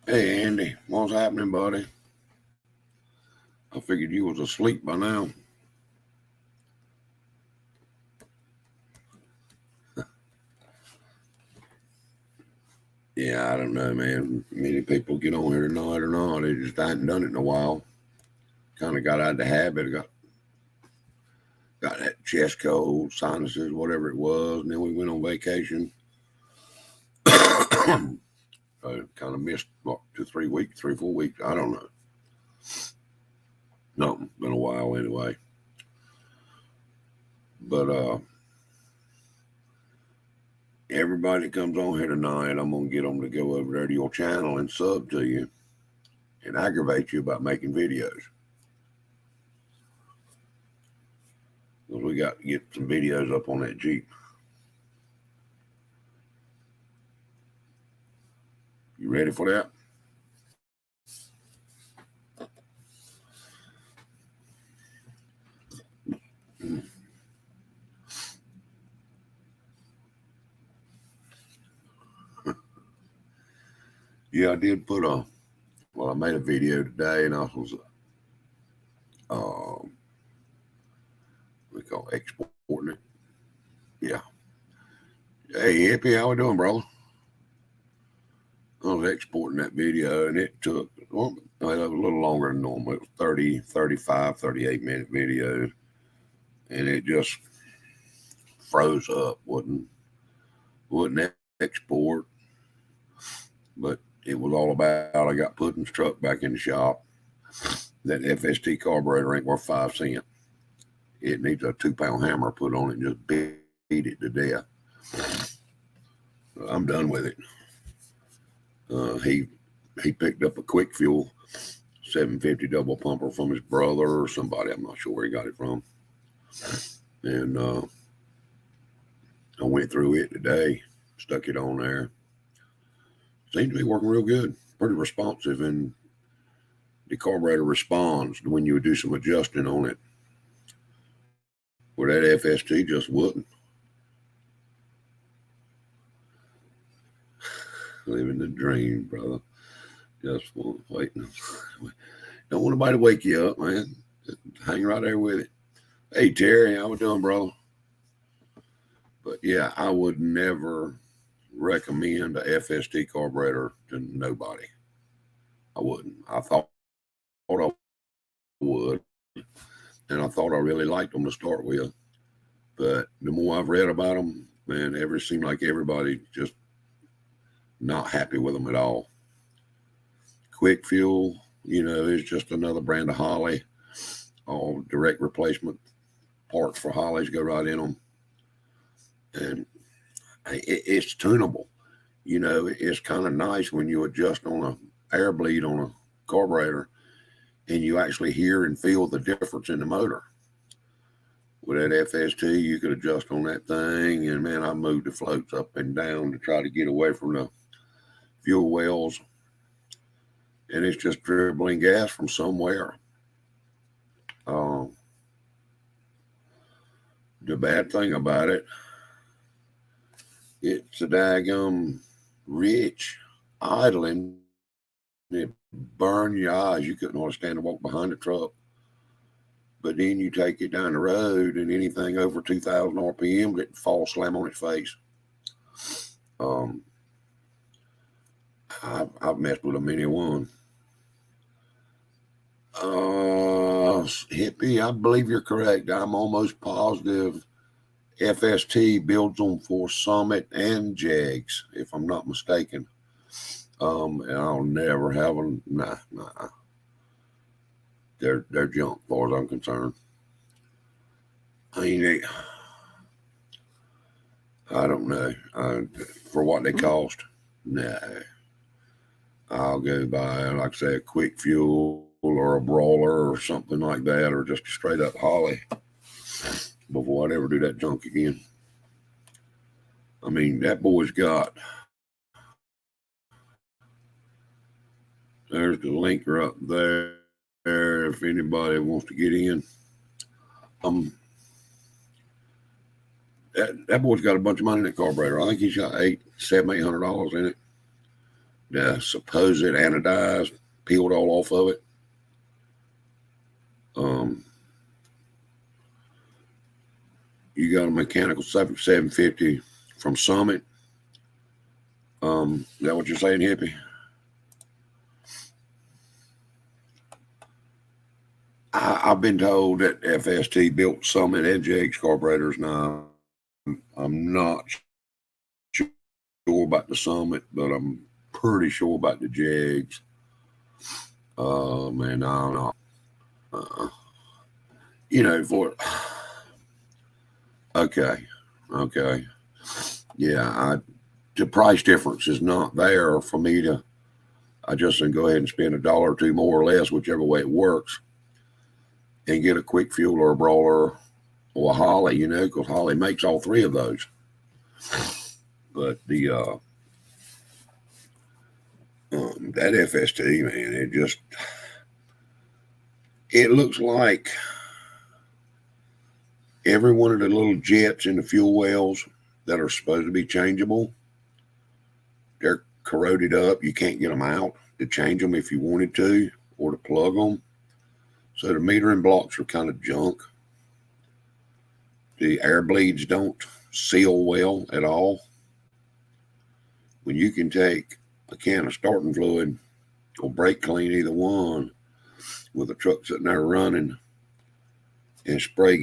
Hey Andy, what's happening, buddy? I figured you was asleep by now. Yeah, I don't know, man. Many people get on here tonight or not. They just hadn't done it in a while. Kind of got out of the habit. Got that chest cold, sinuses, whatever it was, and then we went on vacation. I kind of missed what 2, 3 weeks, 3, 4 weeks. I don't know. No, been a while anyway. But everybody that comes on here tonight, I'm gonna get them to go over there to your channel and sub to you and aggravate you about making videos. Because we got to get some videos up on that Jeep. You ready for that? Yeah, I did I made a video today and I was, we call it exporting it. Yeah. Hey, Hippie, how we doing, brother? I was exporting that video and it took, well, it was a little longer than normal. It was 30, 35, 38-minute video. And it just froze up, wouldn't export. But it was all about, I got put in the truck back in the shop. That FST carburetor ain't worth 5 cents. It needs a 2-pound hammer put on it and just beat it to death. I'm done with it. He picked up a quick fuel 750 double pumper from his brother or somebody. I'm not sure where he got it from. And I went through it today, stuck it on there. Seems to be working real good, pretty responsive, and the carburetor responds when you do some adjusting on it. Where that FST just wouldn't. Living the dream, brother. Just waiting. Don't want nobody to wake you up, man. Just hang right there with it. Hey, Terry, how we doing, brother? But yeah, I would never recommend a FST carburetor to nobody. I wouldn't. I thought I would, and I thought I really liked them to start with. But the more I've read about them, man, it seemed like everybody just not happy with them at all. Quick fuel, is just another brand of Holley. All direct replacement parts for Hollies go right in them. And it's tunable. It's kind of nice when you adjust on a air bleed on a carburetor and you actually hear and feel the difference in the motor. With that FST, you could adjust on that thing, and man, I moved the floats up and down to try to get away from the fuel wells, and it's just dribbling gas from somewhere. The bad thing about it, it's a daggum rich idling. It burn your eyes. You couldn't understand to walk behind the truck. But then you take it down the road, and anything over 2,000 RPM, it falls slam on its face. I've messed with a many one. Hippie, I believe you're correct. I'm almost positive FST builds them for Summit and Jags, if I'm not mistaken. And I'll never have them. Nah. They're junk, as far as I'm concerned. I mean, I don't know. For what they cost, no. I'll go buy, like I say, a quick fuel or a brawler or something like that, or just a straight up Holley before I'd ever do that junk again. I mean, that boy's got. There's the linker up there. If anybody wants to get in, that boy's got a bunch of money in that carburetor. I think he's got $800 in it. the supposed anodized peeled all off of it. You got a mechanical 750 from Summit. Is that what you're saying, Hippie? I've been told that FST built Summit and Jegs carburetors. Now, I'm not sure about the Summit, but I'm pretty sure about the Jegs. Man, I don't know. For okay, yeah. The price difference is not there for me to. I just can go ahead and spend $1 or $2 more or less, whichever way it works, and get a quick fuel or a brawler or a Holly, because Holly makes all three of those. But the that FST, man, it looks like every one of the little jets in the fuel wells that are supposed to be changeable, they're corroded up. You can't get them out to change them if you wanted to, or to plug them. So the metering blocks are kind of junk. The air bleeds don't seal well at all. When you can take a can of starting fluid or brake clean, either one, with a truck sitting there running, and spray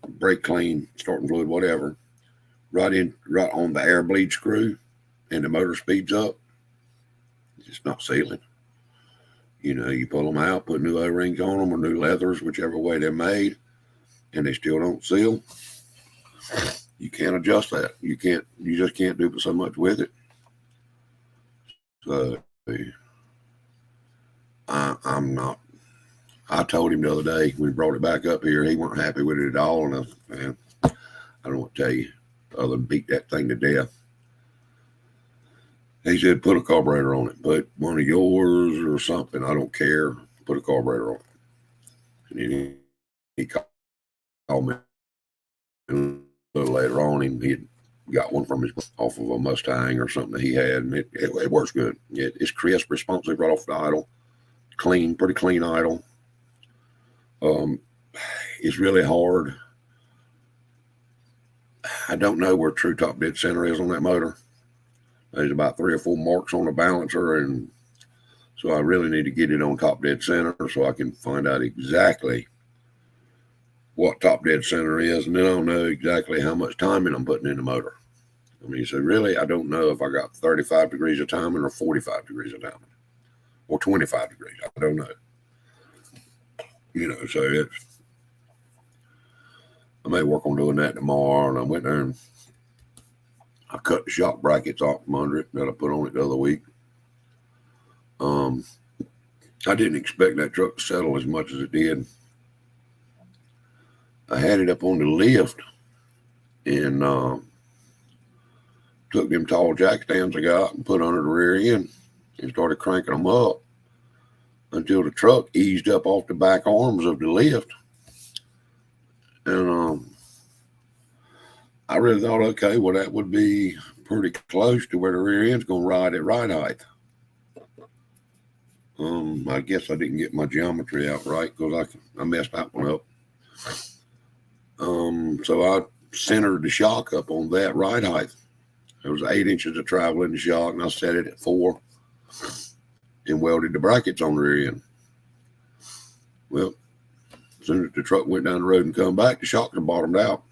brake clean, starting fluid, whatever, right on the air bleed screw, and the motor speeds up, it's not sealing. You pull them out, put new O-rings on them or new leathers, whichever way they're made, and they still don't seal. You can't adjust that. You just can't do so much with it. So I'm not. I told him the other day when we brought it back up here, he weren't happy with it at all. And man, I don't know what to tell you other than beat that thing to death. He said, put a carburetor on it. Put one of yours or something. I don't care. Put a carburetor on it. And then he called me a little later on, and he had got one from off of a Mustang or something that he had, and it works good. It's crisp, responsive right off the idle. Clean, pretty clean idle. It's really hard. I don't know where true top dead center is on that motor. There's about 3 or 4 marks on the balancer, and so I really need to get it on top dead center so I can find out exactly what top dead center is, and then I'll know exactly how much timing I'm putting in the motor. So really, I don't know if I got 35 degrees of timing or 45 degrees of timing or 25 degrees. I don't know. So I may work on doing that tomorrow. And I went there and I cut the shock brackets off from under it that I put on it the other week. I didn't expect that truck to settle as much as it did. I had it up on the lift and took them tall jack stands I got and put under the rear end and started cranking them up until the truck eased up off the back arms of the lift. And I really thought, okay, well, that would be pretty close to where the rear end's going to ride at ride height. I guess I didn't get my geometry out right because I messed that one up. So I centered the shock up on that ride height. There was 8 inches of travel in the shock, and I set it at 4 and welded the brackets on the rear end. Well, as soon as the truck went down the road and come back, the shocks were bottomed out.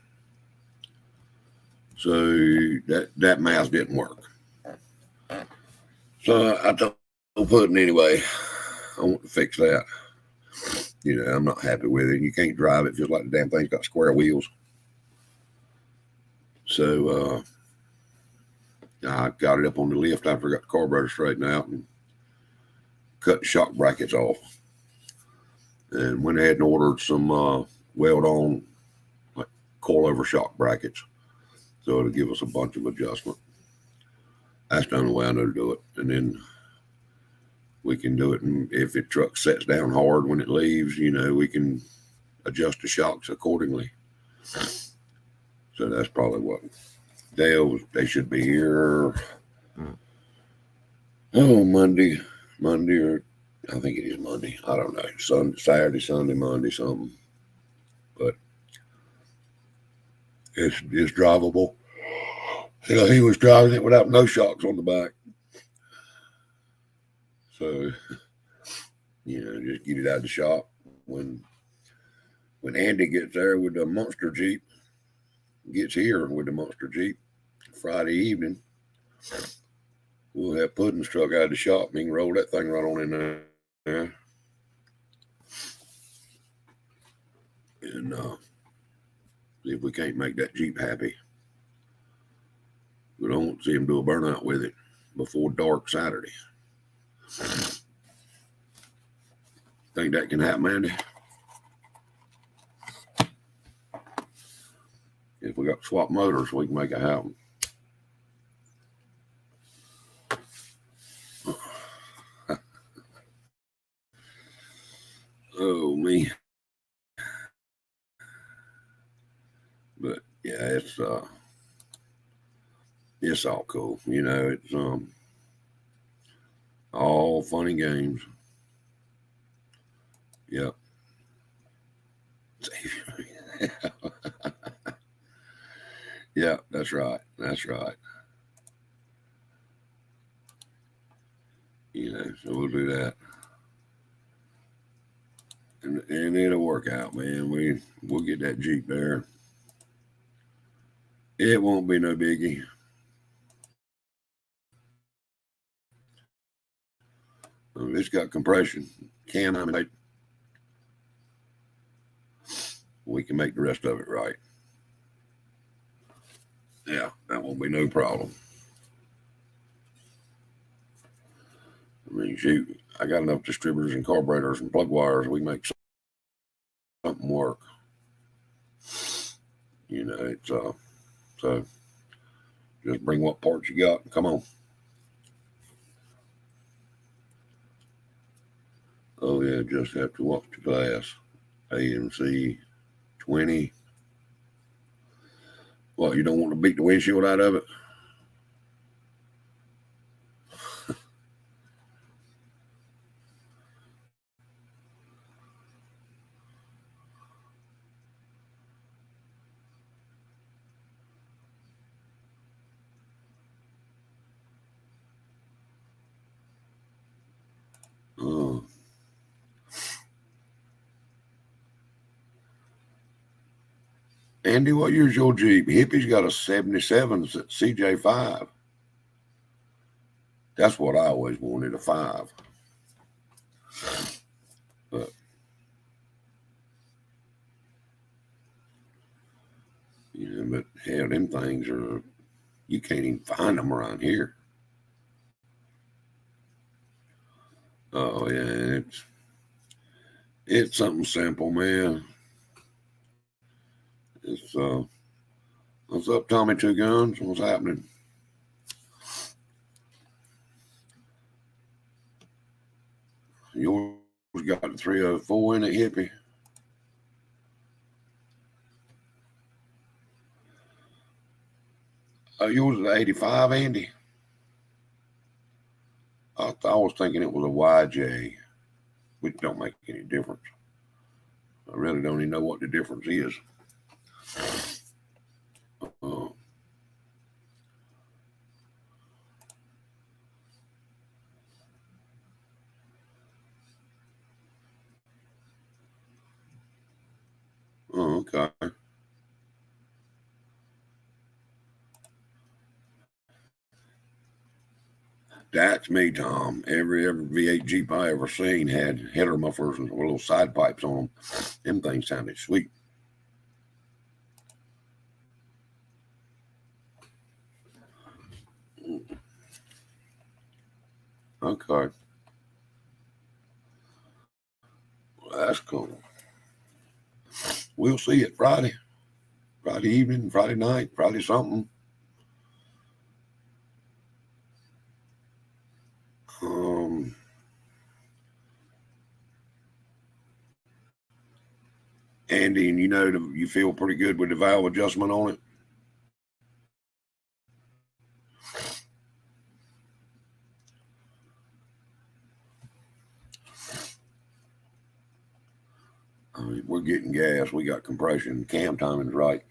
So that math didn't work. So I told Puddin' anyway, I want to fix that. I'm not happy with it. You can't drive it. Feels like the damn thing's got square wheels. So I got it up on the lift after I got the carburetor straightened out and cut the shock brackets off. And went ahead and ordered some weld-on like coil-over shock brackets. So it'll give us a bunch of adjustment. That's the only way I know to do it. And then we can do it. And if the truck sets down hard when it leaves, we can adjust the shocks accordingly. So that's probably what they should be here Oh, Monday, or I think it is Monday. I don't know. Saturday, Sunday, Monday, something. But it's drivable. He was driving it without no shocks on the back. So, just get it out of the shop. When Andy gets there with the monster Jeep, gets here with the monster Jeep Friday evening, we'll have Puddin's truck out of the shop and he can roll that thing right on in there. And see if we can't make that Jeep happy. We don't want to see him do a burnout with it before dark Saturday. Think that can happen, Andy? If we got swap motors, we can make it happen. Oh, me. But yeah, it's all cool. It's all fun and games. Yep. Yeah, that's right. That's right. So we'll do that. And it'll work out, man. We'll get that Jeep there. It won't be no biggie. It's got compression. We can make the rest of it right. Yeah, that won't be no problem. I mean, shoot, I got enough distributors and carburetors and plug wires. We make something work. It's so just bring what parts you got and come on. Oh yeah, just have to watch the glass. AMC 20. Well, you don't want to beat the windshield out of it? Oh. Andy, what year's your Jeep? Hippie's got a 77 CJ5. That's what I always wanted, a 5. But but hell, them things are, you can't even find them around here. Oh yeah, it's something simple, man. What's up, Tommy Two Guns? What's happening? Yours got a 304 in it, Hippie. Yours is 85, Andy. I was thinking it was a YJ, which don't make any difference. I really don't even know what the difference is. Okay. That's me, Tom. Every V8 Jeep I ever seen had header mufflers and little side pipes on them. Them things sounded sweet. Okay. Well, that's cool. We'll see it Friday evening, Friday night, Friday something. Andy, and you feel pretty good with the valve adjustment on it. We're getting gas. We got compression. Cam timing's right.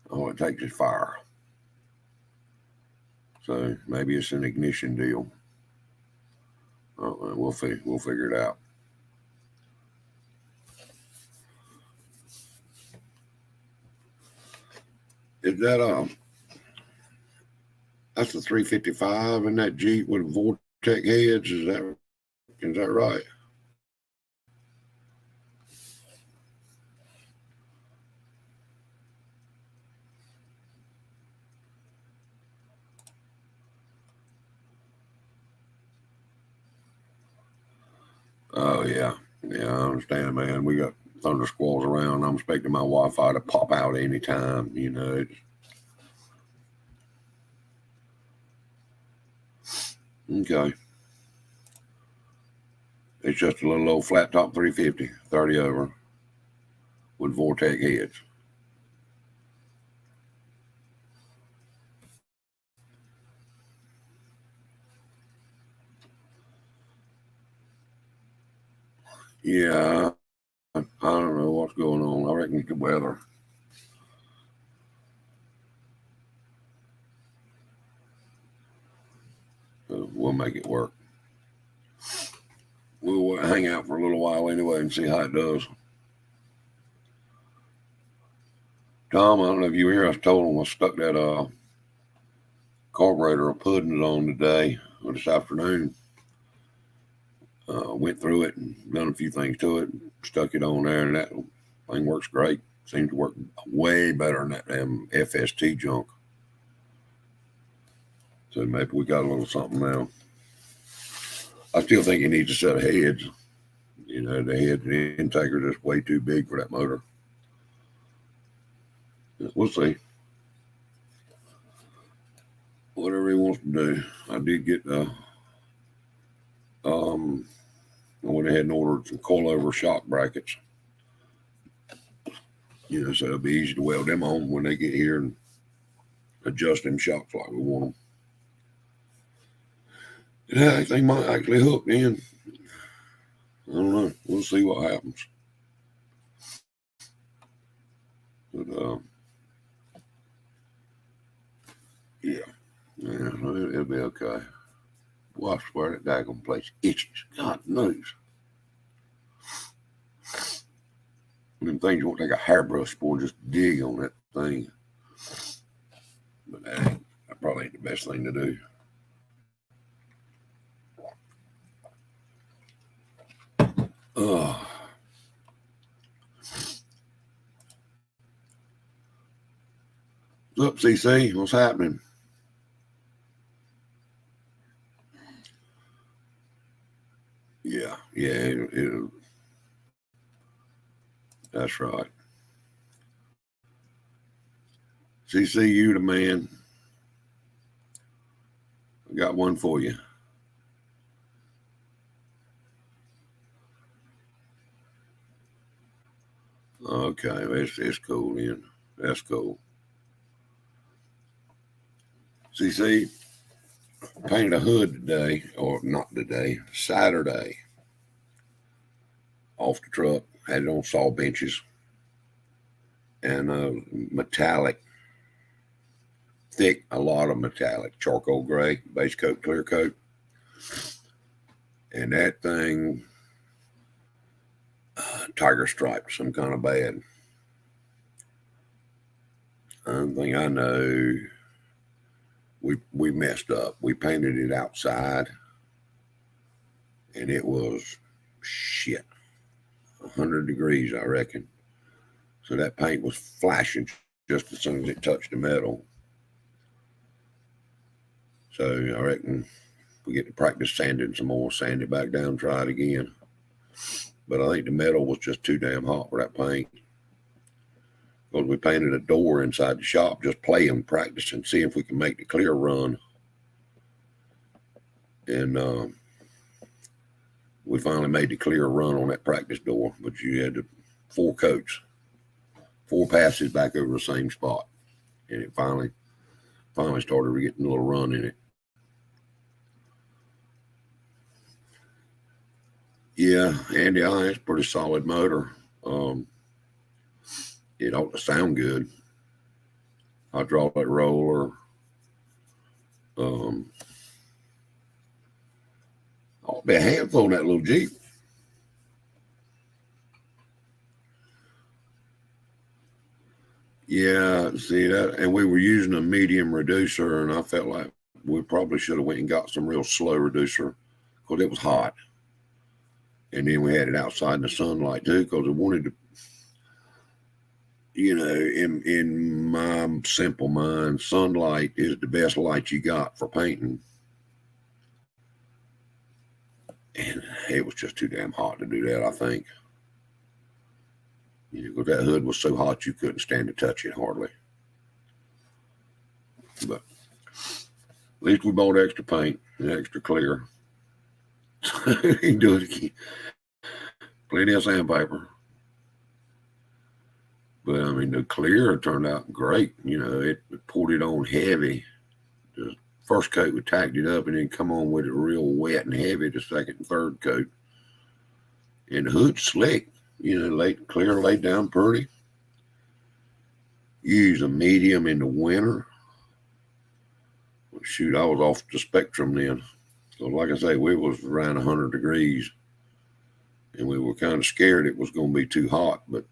All it takes is fire. So maybe it's an ignition deal. We'll figure it out. Is that that's the 355 in that Jeep with Vortec heads? Is that right? Oh yeah, I understand, man. We got thunder squalls around. I'm expecting my Wi-Fi to pop out anytime. Okay. It's just a little old flat top 350, 30 over, with Vortec heads. Yeah, I don't know what's going on. I reckon it's the weather. We'll make it work. We'll hang out for a little while anyway and see how it does. Tom, I don't know if you were here. I told him I stuck that carburetor of pudding it on today or this afternoon. Went through it and done a few things to it, and stuck it on there, and that thing works great. Seems to work way better than that damn FST junk. So maybe we got a little something now. I still think it needs a set of heads. The head and the intake are just way too big for that motor. We'll see. Whatever he wants to do. I did get I went ahead and ordered some coilover shock brackets. So it'll be easy to weld them on when they get here and adjust them shocks like we want them. Yeah, they might actually hook in. I don't know. We'll see what happens. But yeah, it'll be okay. Well, I swear that daggone place itches. God knows. Them things you won't take a hairbrush for, just dig on that thing. But that probably ain't the best thing to do. What's up, CC? What's happening? Yeah, that's right. CC, you the man. I got one for you. Okay, it's cool then. That's cool. CC, painted a hood today, or not today, Saturday. Off the truck, had it on saw benches, and metallic, thick, a lot of metallic, charcoal gray, base coat, clear coat. And that thing, tiger stripe, some kind of bad. One thing I know, we messed up. We painted it outside, and it was shit, 100 degrees, I reckon. So that paint was flashing just as soon as it touched the metal. So I reckon we get to practice sanding some more, sand it back down, try it again. But I think the metal was just too damn hot for that paint. Because we painted a door inside the shop, just playing, practicing, see if we can make the clear run. And we finally made the clear run on that practice door, but you had 4 coats, 4 passes back over the same spot. And it finally started getting a little run in it. Yeah, Andy, it's pretty solid motor. It ought to sound good. Hydraulic roller. Ought to be a handful in that little Jeep. Yeah, see that, and we were using a medium reducer, and I felt like we probably should have went and got some real slow reducer because it was hot, and then we had it outside in the sunlight too because we wanted to, in my simple mind, sunlight is the best light you got for painting, and it was just too damn hot to do that. I think, because that hood was so hot you couldn't stand to touch it hardly. But at least we bought extra paint and extra clear. You can do it again. Plenty of sandpaper. But I mean, the clear turned out great. It poured it on heavy. The first coat, we tacked it up and then come on with it real wet and heavy the second and third coat. And the hood's slick. Clear laid down pretty. Use a medium in the winter. Well, shoot, I was off the spectrum then. So like I say, we was around 100 degrees. And we were kind of scared it was going to be too hot. But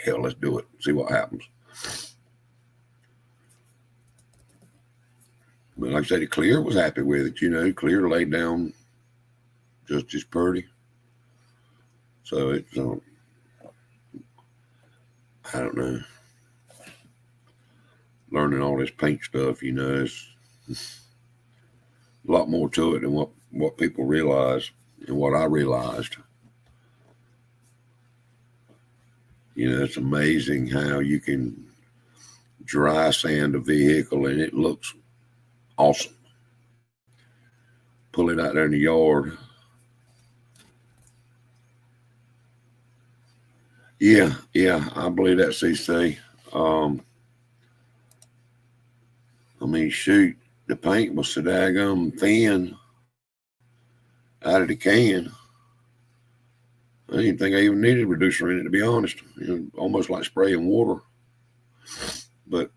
hell, let's do it. See what happens. But like I said, the clear was happy with it. Clear laid down just as pretty. So it's, I don't know. Learning all this paint stuff, it's a lot more to it than what people realize and what I realized. It's amazing how you can dry sand a vehicle and it looks awesome. Pull it out there in the yard. Yeah, I believe that, CC. I mean, shoot, the paint was so daggum thin out of the can. I didn't think I even needed a reducer in it, to be honest. Almost like spraying water. But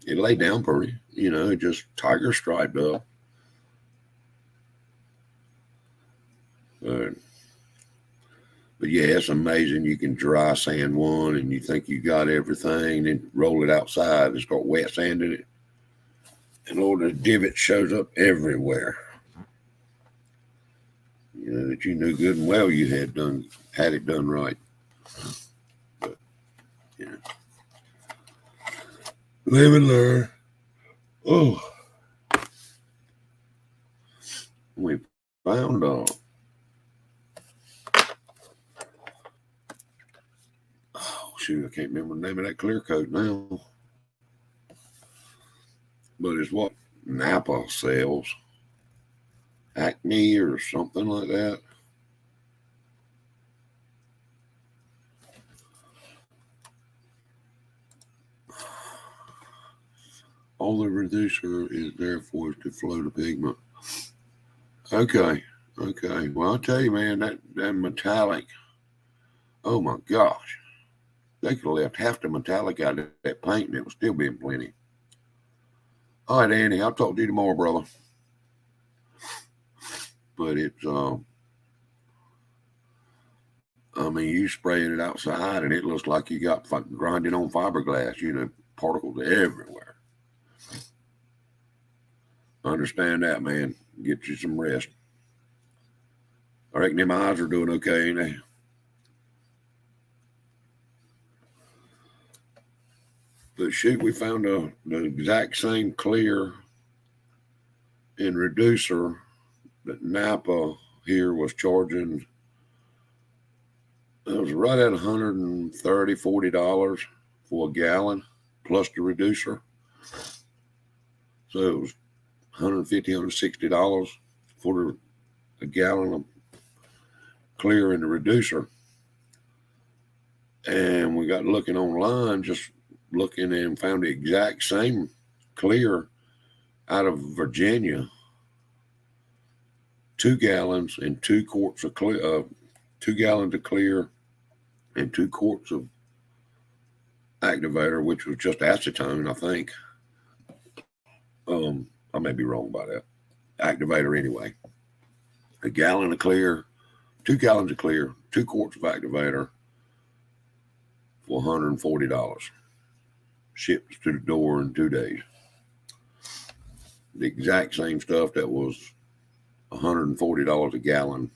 it laid down pretty. It just tiger striped up. But yeah, it's amazing. You can dry sand one and you think you got everything, then roll it outside and start wet sanding it. And all the divot shows up everywhere. That you knew good and well you had it done right. But, live and learn. Oh, we found shoot, I can't remember the name of that clear coat now. But it's what Napa sells. Acne or something like that. All the reducer is there for is to flow the pigment. Okay. Well, I'll tell you, man, that metallic, oh my gosh. They could have left half the metallic out of that paint and it would still be plenty. All right, Andy, I'll talk to you tomorrow, brother. But it's, I mean, you spraying it outside and it looks like you got grinding on fiberglass, particles everywhere. Understand that, man. Get you some rest. I reckon them eyes are doing okay, ain't they? But shoot, we found the exact same clear and reducer that Napa here was charging. It was right at $130, $40 for a gallon plus the reducer. So it was $150, $160 for a gallon of clear and the reducer. And we got looking online, just looking, and found the exact same clear out of Virginia, 2 gallons and 2 quarts of clear, 2 gallons of clear and 2 quarts of activator, which was just acetone, I think. I may be wrong about that. Activator anyway. A gallon of clear, 2 gallons of clear, 2 quarts of activator for $140. Shipped to the door in 2 days. The exact same stuff that was $140 a gallon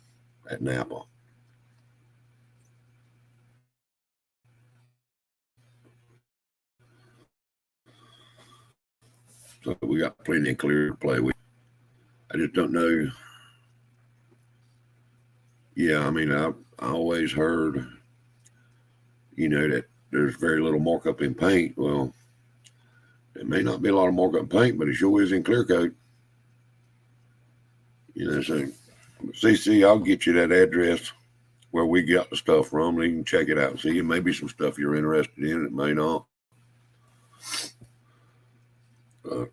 at Napa. So we got plenty of clear to play with. I just don't know. Yeah, I mean, I always heard, that there's very little markup in paint. Well, it may not be a lot of markup in paint, but it sure is in clear coat. So CC, I'll get you that address where we got the stuff from, and you can check it out and see. It may be some stuff you're interested in. It may not. But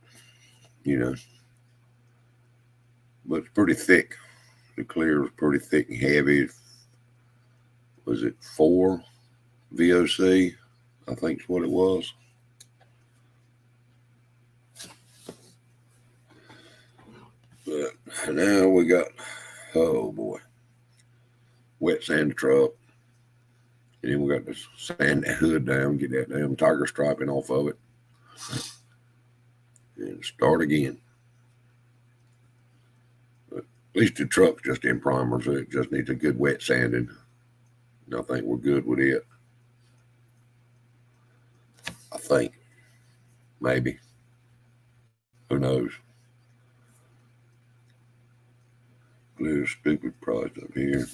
it's pretty thick. The clear was pretty thick and heavy. Was it 4 VOC? I think is what it was. But now we got, oh boy, wet sand the truck. And then we got to sand that hood down, get that damn tiger striping off of it, and start again. But at least the truck's just in primer, so it just needs a good wet sanding. And I think we're good with it. I think. Maybe. Who knows? Little stupid price up here.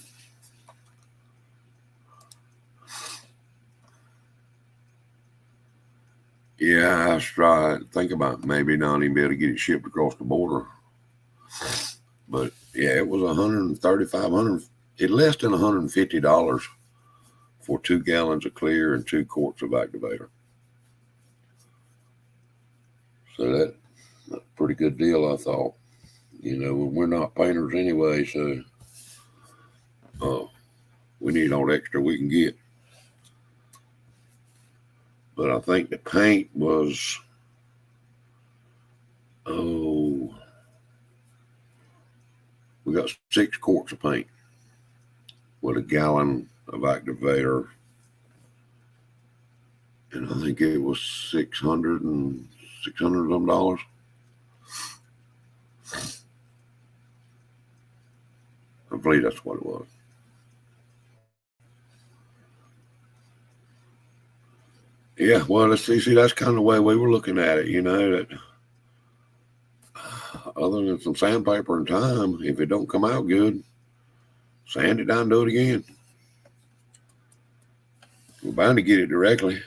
Yeah, I was trying to think about maybe not even be able to get it shipped across the border. But yeah, it was $135, it less than $150 for 2 gallons of clear and 2 quarts of activator. So that's a pretty good deal, I thought. We're not painters anyway, so we need all the extra we can get. But I think the paint was, we got 6 quarts of paint with a gallon of activator. And I think it was $600 some. I believe that's what it was. Yeah, well, let's see, that's kind of the way we were looking at it, that other than some sandpaper and time, if it don't come out good, sand it down, do it again. We're bound to get it directly.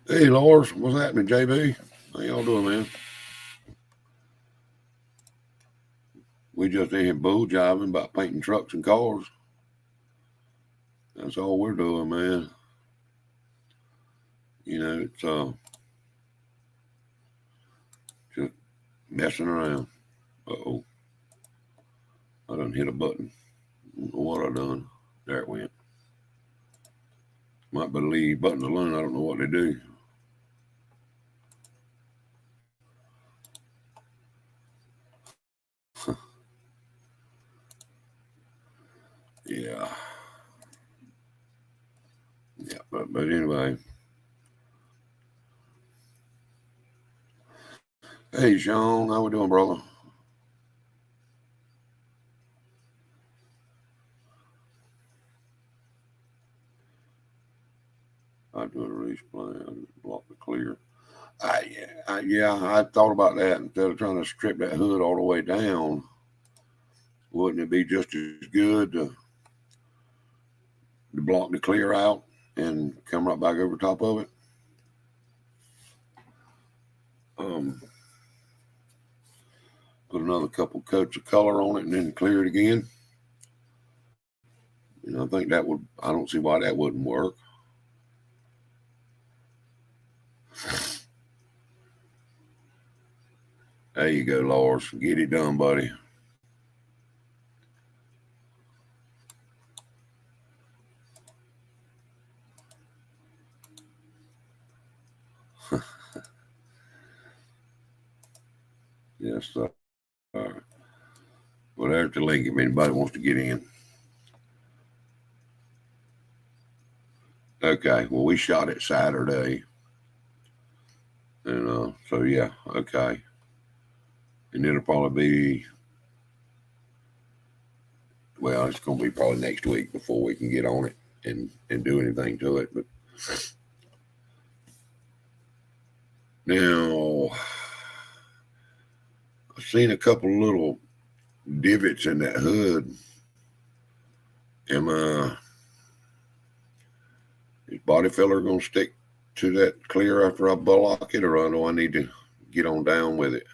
Hey, Lars, what's happening, JB? How y'all doing, man? We just in here bull jiving about painting trucks and cars. That's all we're doing, man. It's just messing around. Uh-oh. I done hit a button. I don't know what I done. There it went. Might better leave buttons alone. I don't know what they do. Yeah. Yeah, but anyway. Hey, Sean, how we doing, brother? I do a release plan, block the clear. I thought about that. Instead of trying to strip that hood all the way down, wouldn't it be just as good to block the clear out and come right back over top of it? Put another couple coats of color on it and then clear it again. I think that would, I don't see why that wouldn't work. There you go, Lars. Get it done, buddy. Yes, sir. All right. Well, there's the link if anybody wants to get in. Okay. Well, we shot it Saturday. And so, yeah. Okay. And it'll probably be, well, it's going to be probably next week before we can get on it and do anything to it. But now, I've seen a couple little divots in that hood. Is body filler going to stick to that clear after I block it, or do I need to get on down with it?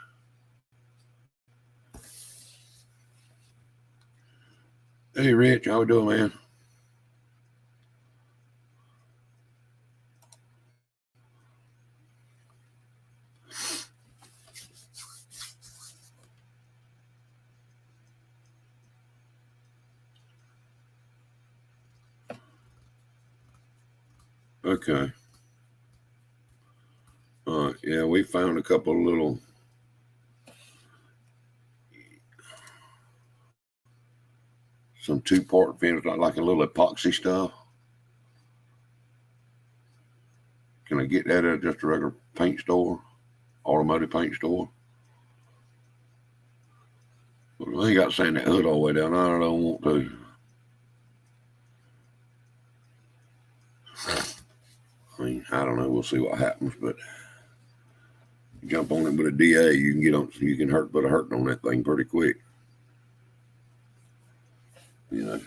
Hey, Rich, how we doing, man? Okay. Yeah, we found a couple of little some 2-part fins, like a little epoxy stuff. Can I get that at just a regular paint store, automotive paint store? Well, I ain't got to sand that hood all the way down. I don't want to. I mean, I don't know. We'll see what happens, but you jump on it with a DA, you can get on. You can put a hurting on that thing pretty quick. You know.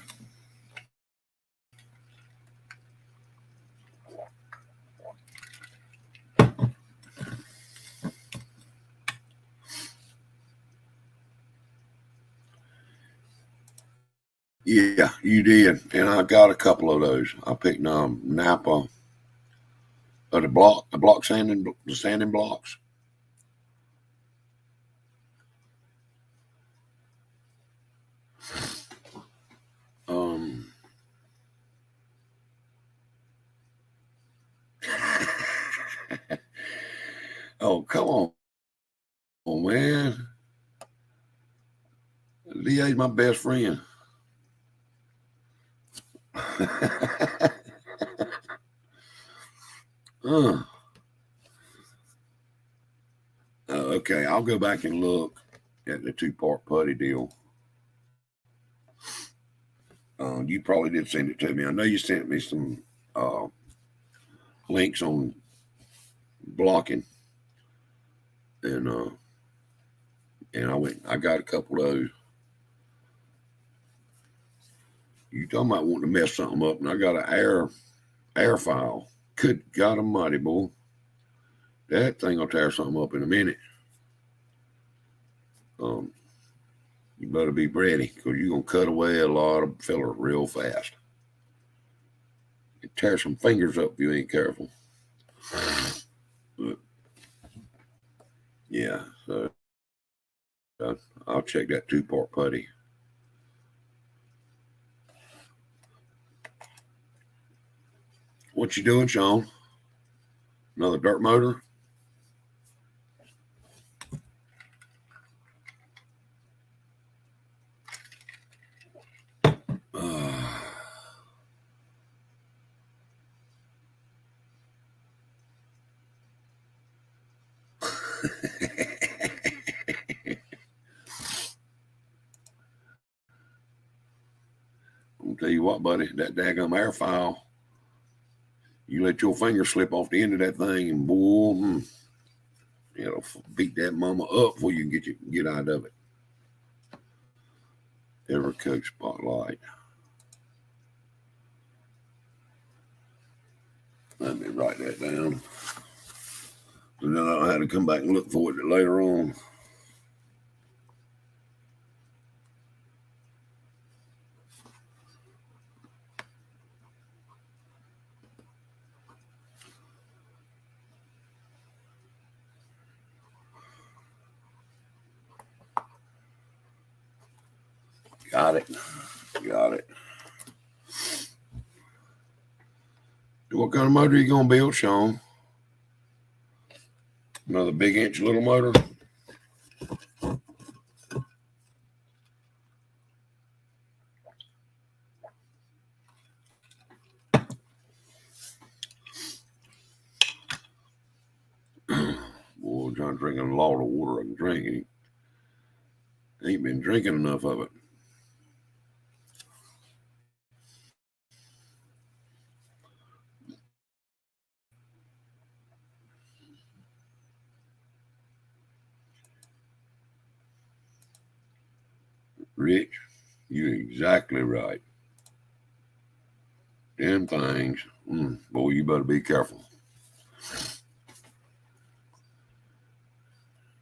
Yeah, you did, and I got a couple of those. I picked Napa, the block sanding, the sanding blocks. Oh, come on, man. DA's my best friend. Okay, I'll go back and look at the 2-part putty deal. You probably did send it to me. I know you sent me some links on blocking, and I got a couple of those. You talking about wanting to mess something up, and I got an air file. Good God Almighty, boy, that thing will tear something up in a minute. You better be ready, because you're gonna cut away a lot of filler real fast. It tear some fingers up if you ain't careful. But, yeah, so I'll check that 2-part putty. What you doing, Sean? Another dirt motor? I'll tell you what, buddy, that daggum air file, you let your finger slip off the end of that thing, and boom, it'll beat that mama up before you can get out of it. Evercoat Spotlight. Let me write that down, so then I don't have to come back and look for it later on. Got it. Got it. What kind of motor are you going to build, Sean? Another big inch little motor? Boy, I'm trying to drink a lot of water I can drink. Ain't been drinking enough of it. Rich, you're exactly right. Them things, boy, you better be careful.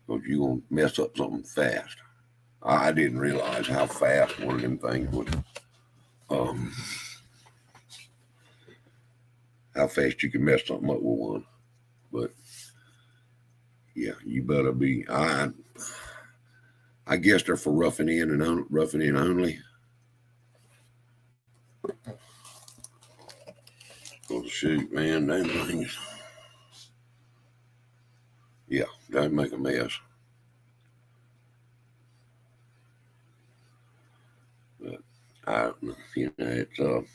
Because you're going to mess up something fast. I didn't realize how fast one of them things would, how fast you can mess something up with one. But yeah, you better be. I guess they're for roughing in only. Oh shoot, man, damn things. Yeah, that'd make a mess. But it's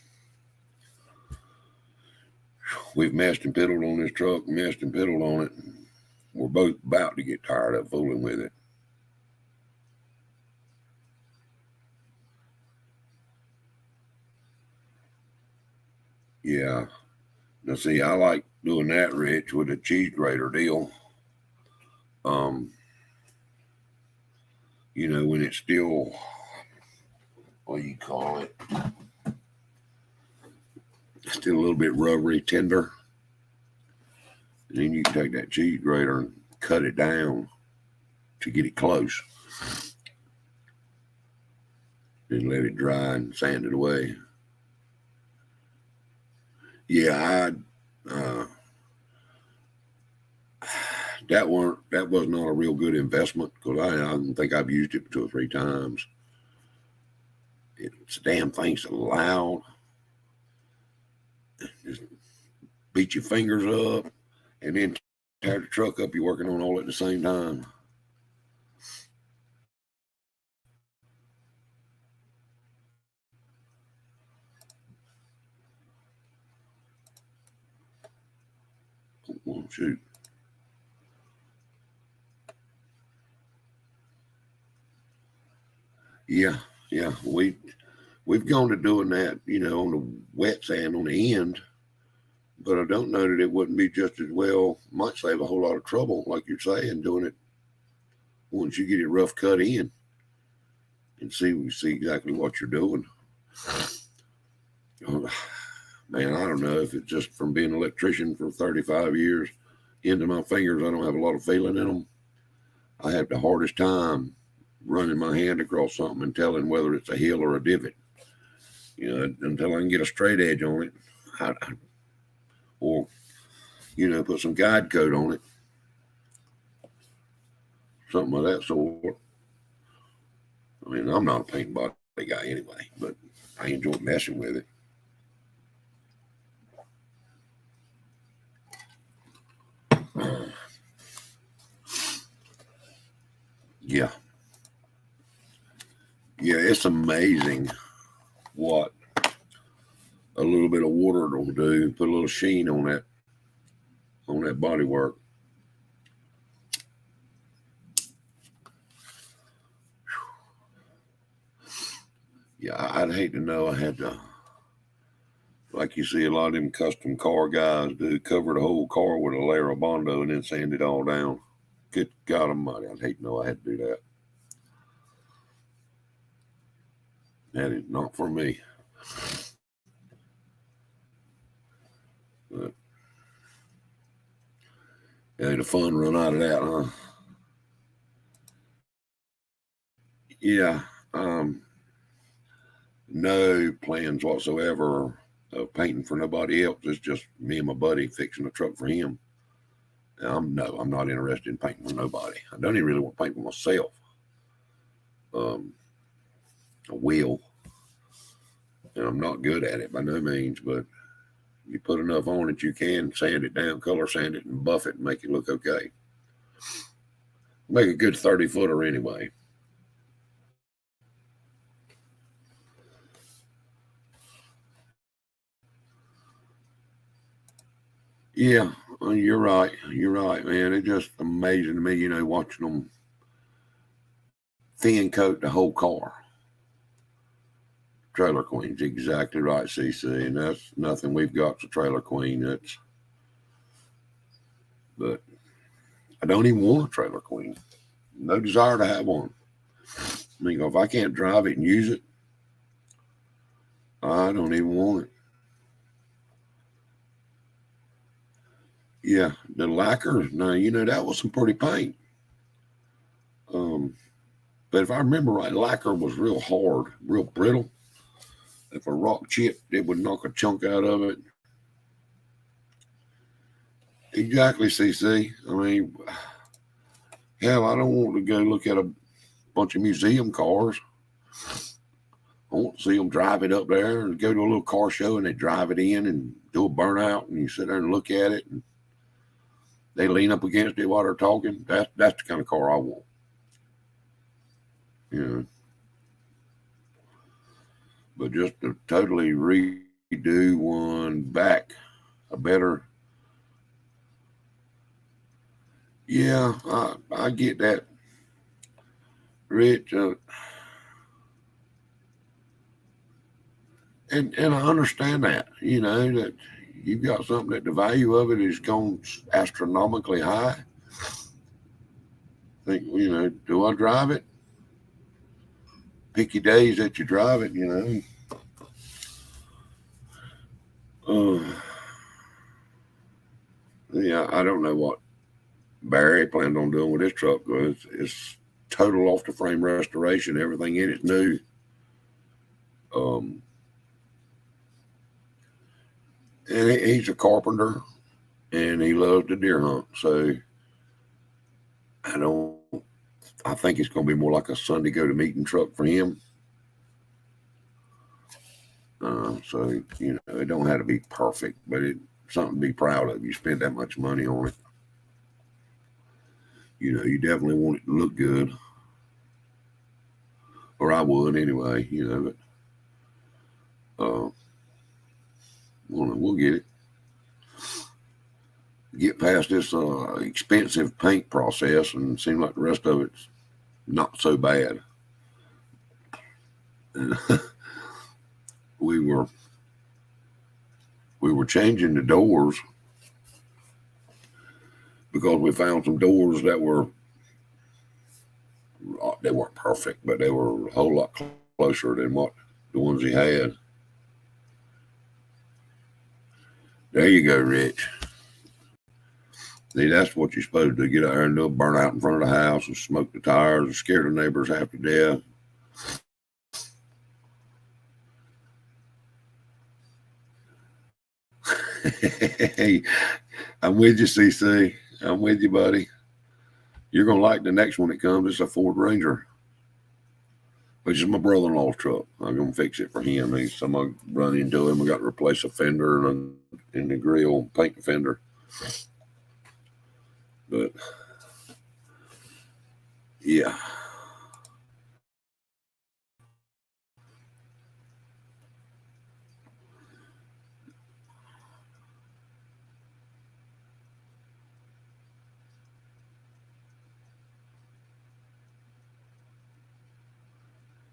we've messed and piddled on this truck, messed and piddled on it. We're both about to get tired of fooling with it. Yeah. Now see, I like doing that, Rich, with a cheese grater deal. When it's still, what do you call it? Still a little bit rubbery, tender. And then you can take that cheese grater and cut it down to get it close. Then let it dry and sand it away. Yeah, that was not a real good investment because I don't think I've used it 2 or 3 times. It's damn thing's so loud. Just beat your fingers up and then tear the truck up. You're working on all at the same time. Oh, shoot. Yeah. We've gone to doing that, on the wet sand on the end, but I don't know that it wouldn't be just as well. Might save a whole lot of trouble, like you're saying, doing it once you get it rough cut in and see exactly what you're doing. Man, I don't know if it's just from being an electrician for 35 years into my fingers. I don't have a lot of feeling in them. I have the hardest time running my hand across something and telling whether it's a hill or a divot. Until I can get a straight edge on it, or put some guide coat on it, something of that sort. I mean, I'm not a paint body guy anyway, but I enjoy messing with it. Yeah, it's amazing what a little bit of water will do. Put a little sheen on that body work. Yeah, I'd hate to know I had to, like you see a lot of them custom car guys do, cover the whole car with a layer of Bondo and then sand it all down. Good God Almighty, I'd hate to know I had to do that. That is not for me. But the fun run out of that, huh? Yeah. No plans whatsoever of painting for nobody else. It's just me and my buddy fixing a truck for him. I'm not interested in painting for nobody. I don't even really want to paint for myself. a wheel. And I'm not good at it by no means, but you put enough on it, you can sand it down, color sand it, and buff it and make it look okay. Make a good 30-footer anyway. Yeah, you're right. You're right, man. It's just amazing to me, watching them thin coat the whole car. Trailer Queen's exactly right, CC, and that's nothing we've got's a Trailer Queen. But I don't even want a Trailer Queen. No desire to have one. I mean, if I can't drive it and use it, I don't even want it. Yeah, the lacquer. Now that was some pretty paint. But if I remember right, lacquer was real hard, real brittle. If a rock chipped, it would knock a chunk out of it. Exactly, CC. I mean, hell, I don't want to go look at a bunch of museum cars. I want to see them drive it up there and go to a little car show and they drive it in and do a burnout and you sit there and look at it and they lean up against it while they're talking. That's the kind of car I want. But just to totally redo one back, a better. Yeah, I get that, Rich. And I understand that, that you've got something that the value of it is gone astronomically high. Think, do I drive it? Pick your days that you drive it, Yeah, I don't know what Barry planned on doing with his truck. It's total off the frame restoration. Everything in it's new. And he's a carpenter and he loves to deer hunt. So I think it's going to be more like a Sunday go to meeting truck for him. So, it don't have to be perfect, but it's something to be proud of. You spend that much money on it. You definitely want it to look good. Or I would anyway, but we'll get it. Get past this expensive paint process and it seems like the rest of it's not so bad. we were changing the doors because we found some doors that they weren't perfect, but they were a whole lot closer than what the ones he had. There you go, Rich. See, that's what you're supposed to do. Get out there and do a burnout in front of the house and smoke the tires and scare the neighbors half to death. Hey, I'm with you, CC. I'm with you, buddy. You're going to like the next one that comes. It's a Ford Ranger, which is my brother-in-law's truck. I'm going to fix it for him. Somebody run into him. We got to replace a fender and the grill, paint the fender. But, yeah.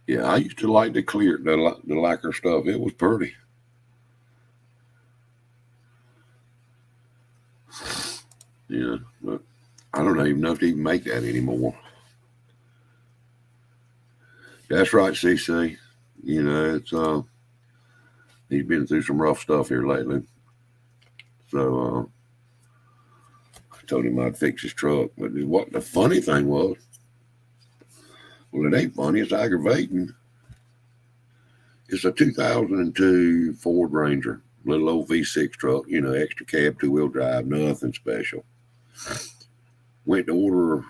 Yeah, I used to like to clear the lacquer stuff. It was pretty. Yeah, but I don't even know if they even make that anymore. That's right, CC. It's he's been through some rough stuff here lately. So I told him I'd fix his truck. But what the funny thing was, well, it ain't funny, it's aggravating. It's a 2002 Ford Ranger, little old V6 truck, extra cab, 2-wheel drive, nothing special. Went to order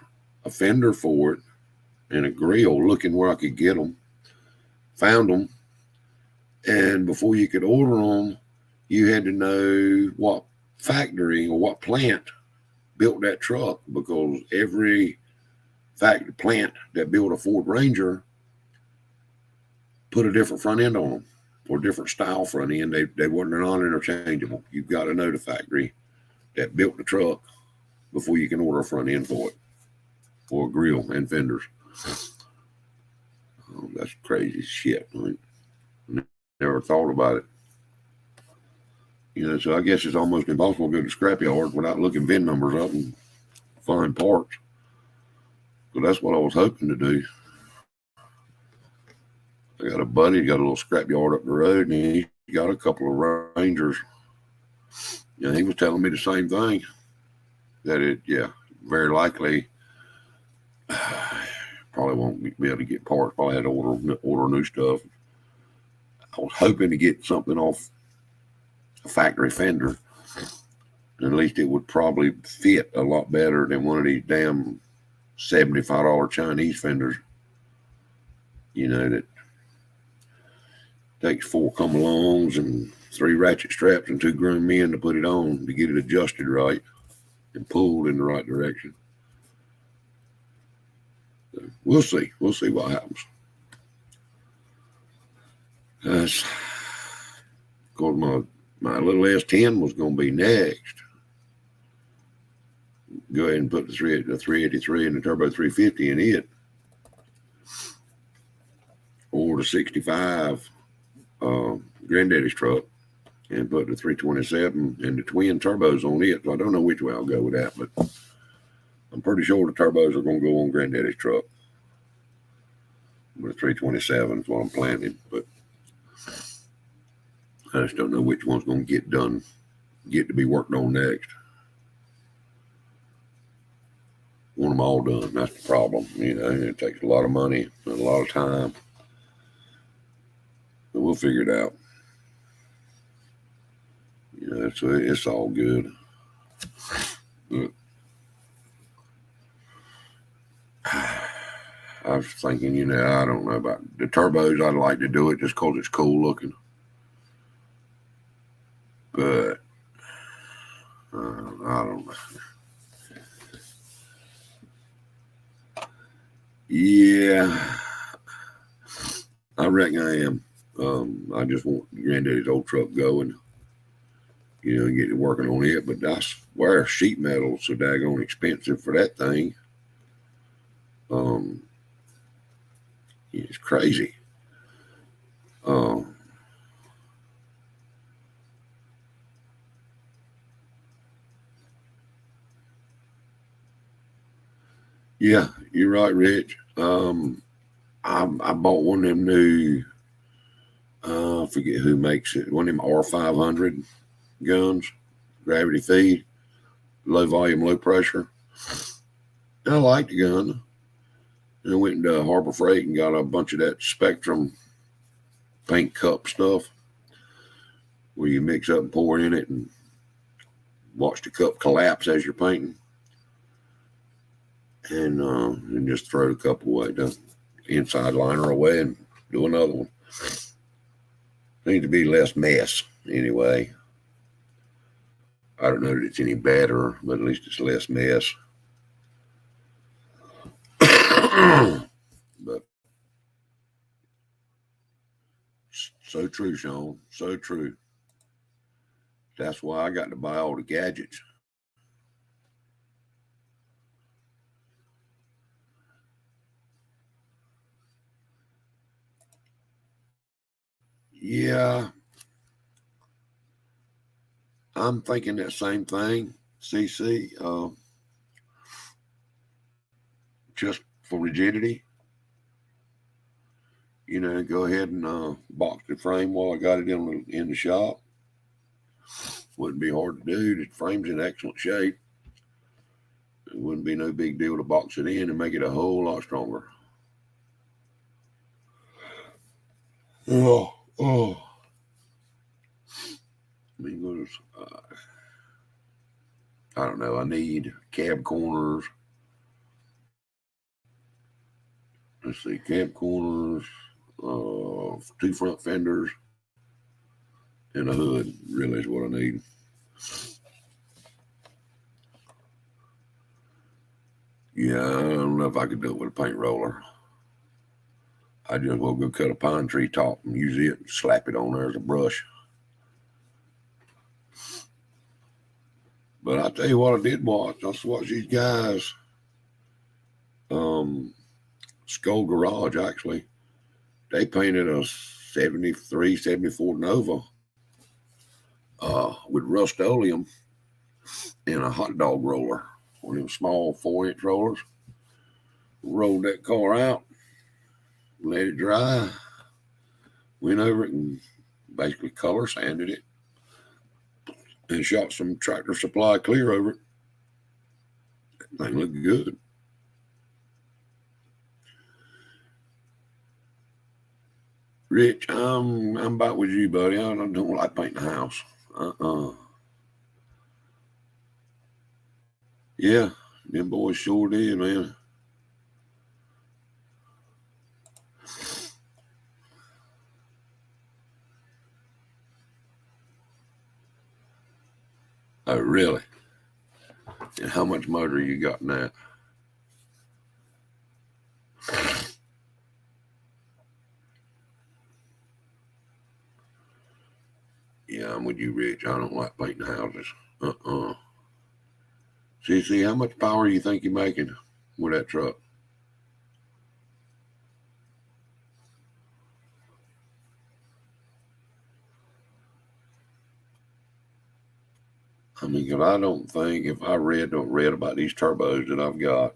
a fender for it and a grill, looking where I could get them. found them, and before you could order them, you had to know what factory or what plant built that truck, because every factory plant that built a Ford Ranger put a different front end on them, or different style front end. They weren't non-interchangeable. You've got to know the factory that built the truck before you can order a front end for it, or a grill and fenders. Oh, that's crazy shit. I never thought about it. So I guess it's almost impossible to go to scrapyard without looking VIN numbers up and find parts. So that's what I was hoping to do. I got a buddy, got a little scrapyard up the road, and he got a couple of Rangers. He was telling me the same thing, that very likely probably won't be able to get parts. Probably had to order new stuff. I was hoping to get something off a factory fender. At least it would probably fit a lot better than one of these damn $75 Chinese fenders. That takes 4 come-alongs and 3 ratchet straps and 2 grown men to put it on to get it adjusted right and pulled in the right direction. So we'll see. We'll see what happens. Of course, my little S10 was going to be next. Go ahead and put the 383 and the turbo 350 in it, or the 65 granddaddy's truck, and put the 327 and the twin turbos on it. So I don't know which way I'll go with that, but I'm pretty sure the turbos are going to go on granddaddy's truck. But the 327 is what I'm planning, but I just don't know which one's going to get to be worked on next. Want them all done. That's the problem. It takes a lot of money and a lot of time. But we'll figure it out. So it's all good. But I was thinking, I don't know about the turbos. I'd like to do it just because it's cool looking. But I don't know. Yeah, I reckon I am. I just want granddaddy's old truck going, and get it working on it. But I swear sheet metal's so daggone expensive for that thing. It's crazy. Yeah, you're right, Rich. I bought one of them new, I forget who makes it, one of them R500 guns, gravity feed, low volume, low pressure. And I like the gun. And I went into Harbor Freight and got a bunch of that Spectrum paint cup stuff, where you mix up and pour in it and watch the cup collapse as you're painting. And just throw the cup away, the inside liner away, and do another one. Needs to be less mess anyway. I don't know that it's any better, but at least it's less mess. But so true, Sean. So true. That's why I got to buy all the gadgets. Yeah, I'm thinking that same thing, CC. Just for rigidity, go ahead and box the frame while I got it in the shop. Wouldn't be hard to do. The frame's in excellent shape. It wouldn't be no big deal to box it in and make it a whole lot stronger. Oh. I don't know. I need cab corners. Let's see, cab corners. 2 front fenders, and a hood. Really is what I need. Yeah, I don't know if I could do it with a paint roller. I just will go cut a pine tree top and use it and slap it on there as a brush. But I tell you what I did watch. I watched these guys, Skull Garage actually. They painted a 73, 74 Nova with Rust-Oleum and a hot dog roller. One of them small 4-inch rollers. Rolled that car out, let it dry, went over it and basically color sanded it, and shot some Tractor Supply clear over it. That thing looked good. Rich, I'm about with you, buddy. I don't like painting the house. Yeah, them boys sure did, man. Oh, really? And how much motor you got in that? Yeah, I'm with you, Rich. I don't like painting houses. See, how much power you think you're making with that truck? I mean, because I don't think if I read about these turbos that I've got,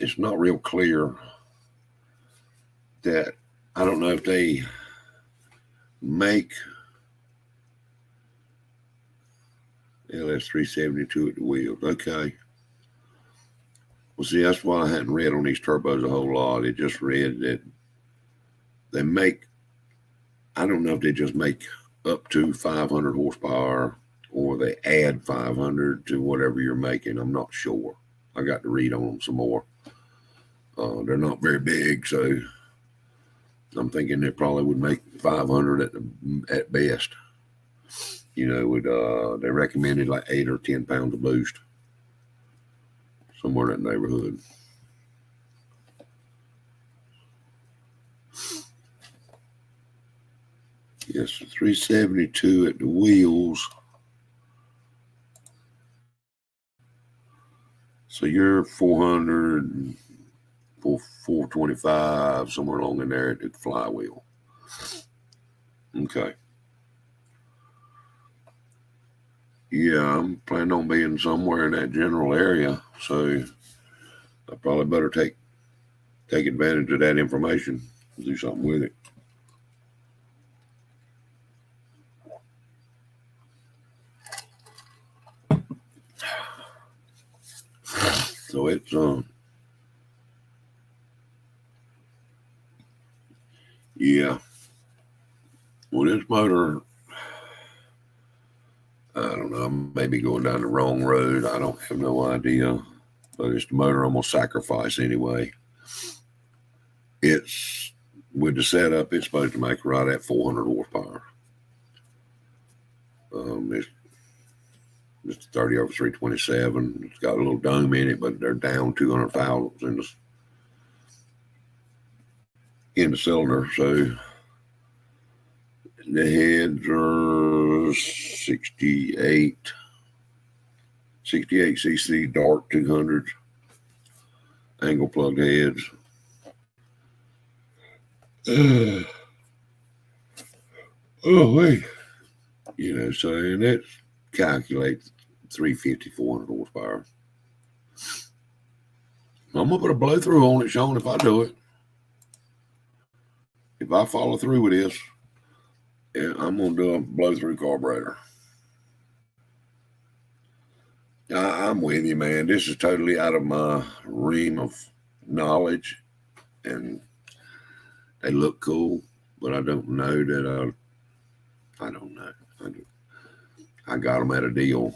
it's not real clear that I don't know if they make LS372 at the wheels. Okay. Well, see, that's why I hadn't read on these turbos a whole lot. It just read that they make, I don't know if they just make up to 500 horsepower or they add 500 to whatever you're making. I'm not sure. I got to read on them some more. They're not very big, so I'm thinking they probably would make 500 at best. You know, they recommended like 8 or 10 pounds of boost, somewhere in that neighborhood. Yes, 372 at the wheels. So you're 400, 425, somewhere along in there at the flywheel. Okay. Yeah, I'm planning on being somewhere in that general area, so I probably better take advantage of that information and do something with it. So it's yeah. Well, this motor, I don't know, I may be going down the wrong road. I don't have no idea, but it's the motor I'm gonna sacrifice anyway. It's with the setup, it's supposed to make right at 400 horsepower. It's 30 over 327. It's got a little dome in it, but they're down 200 thousandths in the cylinder. So the heads are 68 cc dark 200s, angle plug heads. Oh, wait. You know, so and that calculates 350, 400 horsepower. I'm going to put a blow through on it, Sean, if I do it. If I follow through with this, yeah, I'm going to do a blow through carburetor. I'm with you, man. This is totally out of my realm of knowledge, and they look cool, but I don't know that I don't know. I got them at a deal.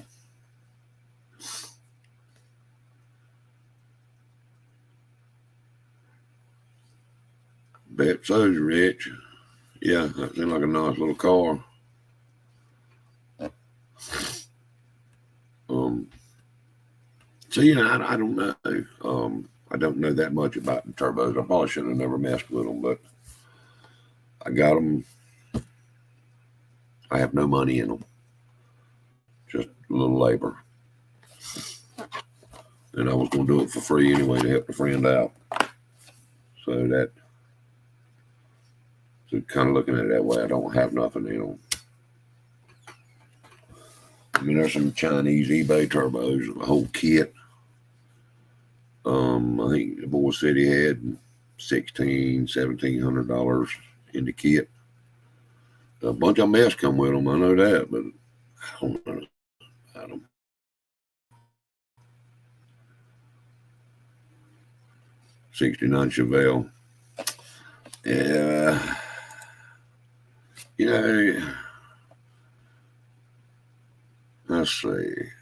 Bet so's Rich. Yeah, that seemed like a nice little car. So I don't know. I don't know that much about the turbos. I probably should have never messed with them, but I got them. I have no money in them, just a little labor, and I was going to do it for free anyway to help a friend out. So kind of looking at it that way, I don't have nothing in them. I mean, there's some Chinese eBay turbos, a whole kit. I think the boy said he had $1,700 in the kit. A bunch of mess come with them, I know that, but I don't know about them. 69 Chevelle. Yeah. Let's see.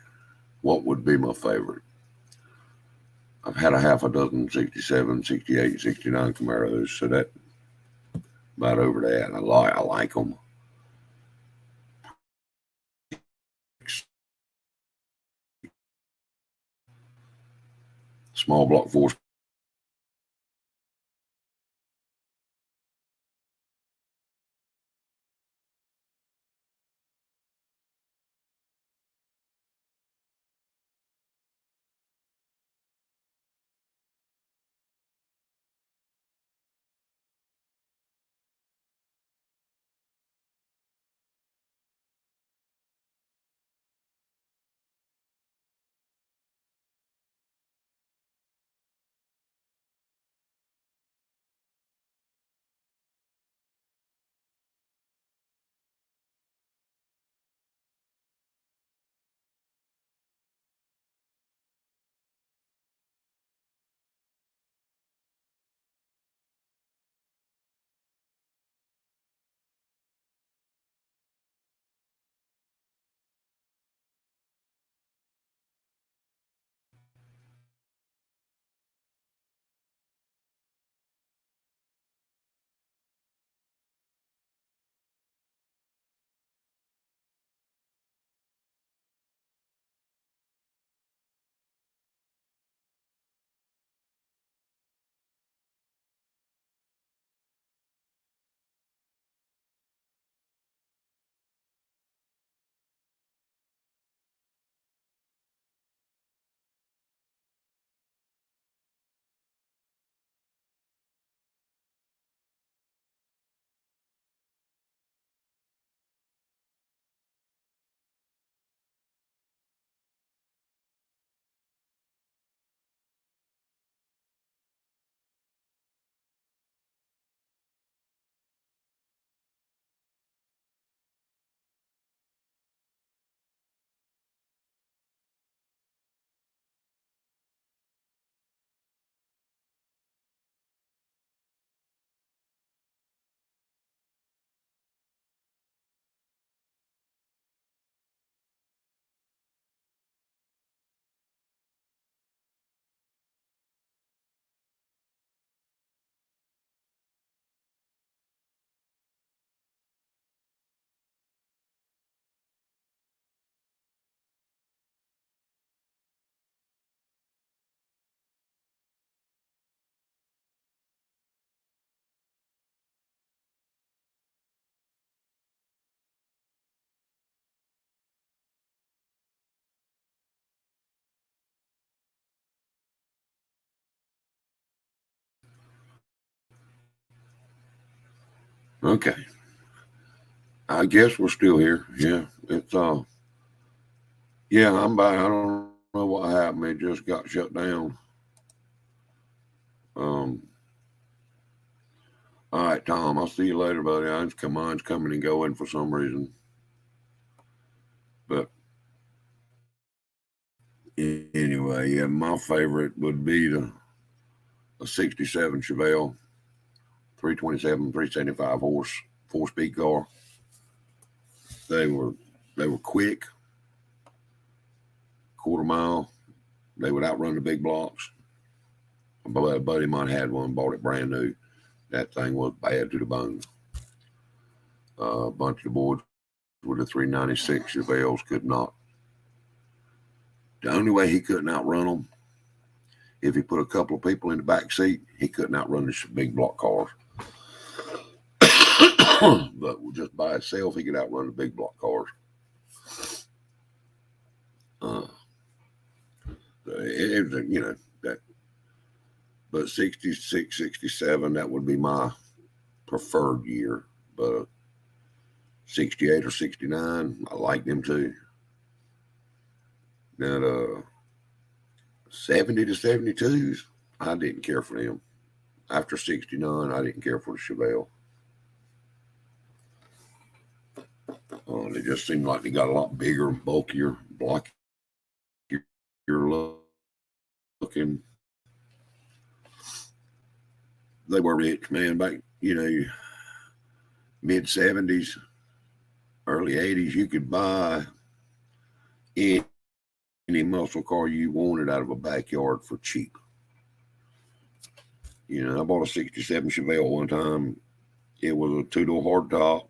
What would be my favorite? I've had a half a dozen 67, 68, 69 Camaros, so that about over that. I like them. Small block force. Okay. I guess we're still here. Yeah. It's yeah, I'm back. I don't know what happened. It just got shut down. All right, Tom, I'll see you later, buddy. Mine's coming and going for some reason. But anyway, yeah, my favorite would be a 67 Chevelle, 327, 375 horse, 4-speed car. They were quick, quarter mile. They would outrun the big blocks. A buddy of mine had one, bought it brand new. That thing was bad to the bone. A bunch of the boys with the 396 Chevelles could not. The only way he couldn't outrun them, if he put a couple of people in the back seat, he couldn't outrun the big block cars. But just by itself, he could outrun the big block cars. It was, that. But 66, 67, that would be my preferred year. But 68 or 69, I like them too. Now the 70 to 72s, I didn't care for them. After 69, I didn't care for the Chevelle. They just seemed like they got a lot bigger, bulkier, blockier looking. They were rich, man, back, mid 70s, early 80s. You could buy any muscle car you wanted out of a backyard for cheap. I bought a 67 Chevelle one time. It was a two-door hardtop.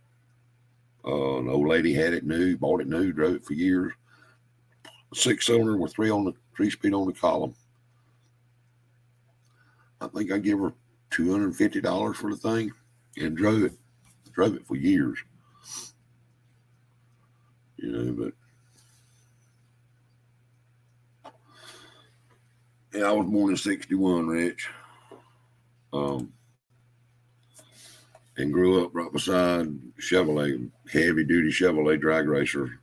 An old lady had it new, bought it new, drove it for years. 6-cylinder with three-speed on the column. I think I gave her $250 for the thing and drove it for years. But yeah, I was born in 61, Rich. And grew up right beside Chevrolet, heavy-duty Chevrolet drag racer.